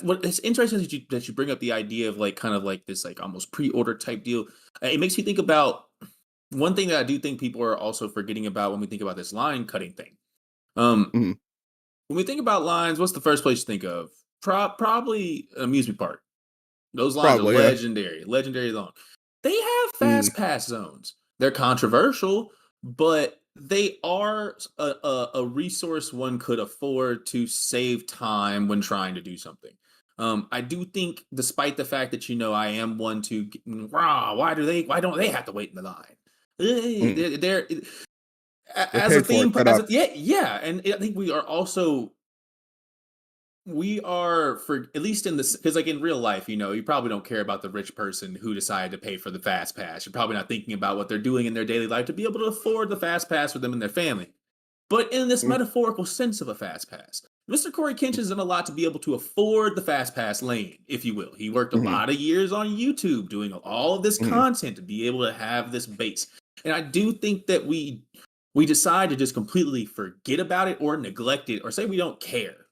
What it's interesting that you bring up the idea of like kind of like this like almost pre-order type deal. It makes me think about one thing that I do think people are also forgetting about when we think about this line cutting thing. Um, Mhm. when we think about lines, what's the first place you think of? Probably an amusement park. Those lines are Probably, yeah. legendary, legendary long. They have Mm, fast pass zones. They're controversial, but they are a resource one could afford to save time when trying to do something. I do think, despite the fact that I am one to rah, why don't they have to wait in the line? mm. They're They as a paid for it, theme, shut as up. a yeah, and I think we are for at least in this because like in real life, you probably don't care about the rich person who decided to pay for the fast pass. You're probably not thinking about what they're doing in their daily life to be able to afford the fast pass for them and their family. But in this Mm, metaphorical sense of a fast pass, Mr. Corey Kinch has done a lot to be able to afford the fast pass lane, if you will. He worked a mhm, lot of years on YouTube doing all of this mhm, content to be able to have this base. And I do think that we decide to just completely forget about it or neglect it or say we don't care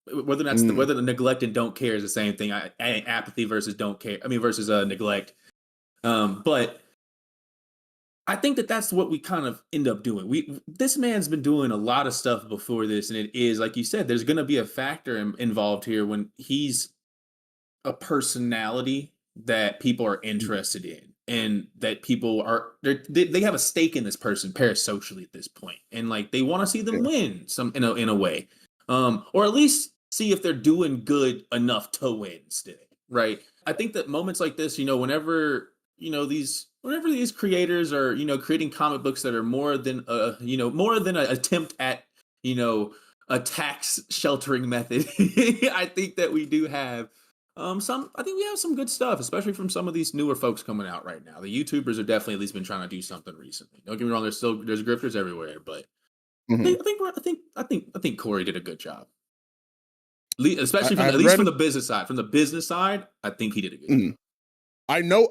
mm. whether the neglect and don't care is the same thing. Apathy versus don't care. I mean versus neglect. But I think that that's what we kind of end up doing. This man's been doing a lot of stuff before this, and it is like you said. There's going to be a factor involved here when he's a personality that people are Mhm. interested in, and that people they have a stake in this person parasocially at this point, and like they want to see them Yeah. win some in a way, or at least see if they're doing good enough to win still, right? I think that moments like this, whenever these creators are creating comic books that are more than an attempt at you know a tax sheltering method. I think that we do have I think we have some good stuff, especially from some of these newer folks coming out right now. The YouTubers are definitely at least been trying to do something recently. Don't get me wrong, there's grifters everywhere, but Mhm. I think Corey did a good job. I Especially from I at least read from it. the business side. From the business side, I think he did a good job. Mhm.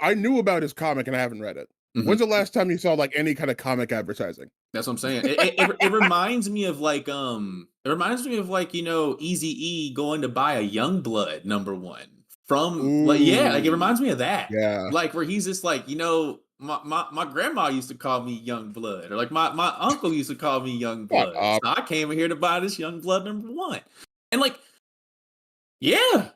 I knew about his comic and I haven't read it. When's Mhm. the last time you saw, like, any kind of comic advertising? That's what I'm saying. It reminds me of like Easy E going to buy a Youngblood #1 from like yeah, like it Ooh, reminds me of that. yeah. Like where he's just like my grandma used to call me Young Blood, or like my uncle used to call me Young Shut Blood. up. So I came in here to buy this Young Blood #1, and like yeah,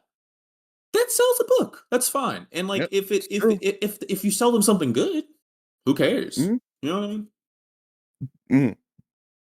that sells a book. That's fine. And like Yep, it's true. if you sell them something good, who cares? Mhm, You know what I mean? mhm.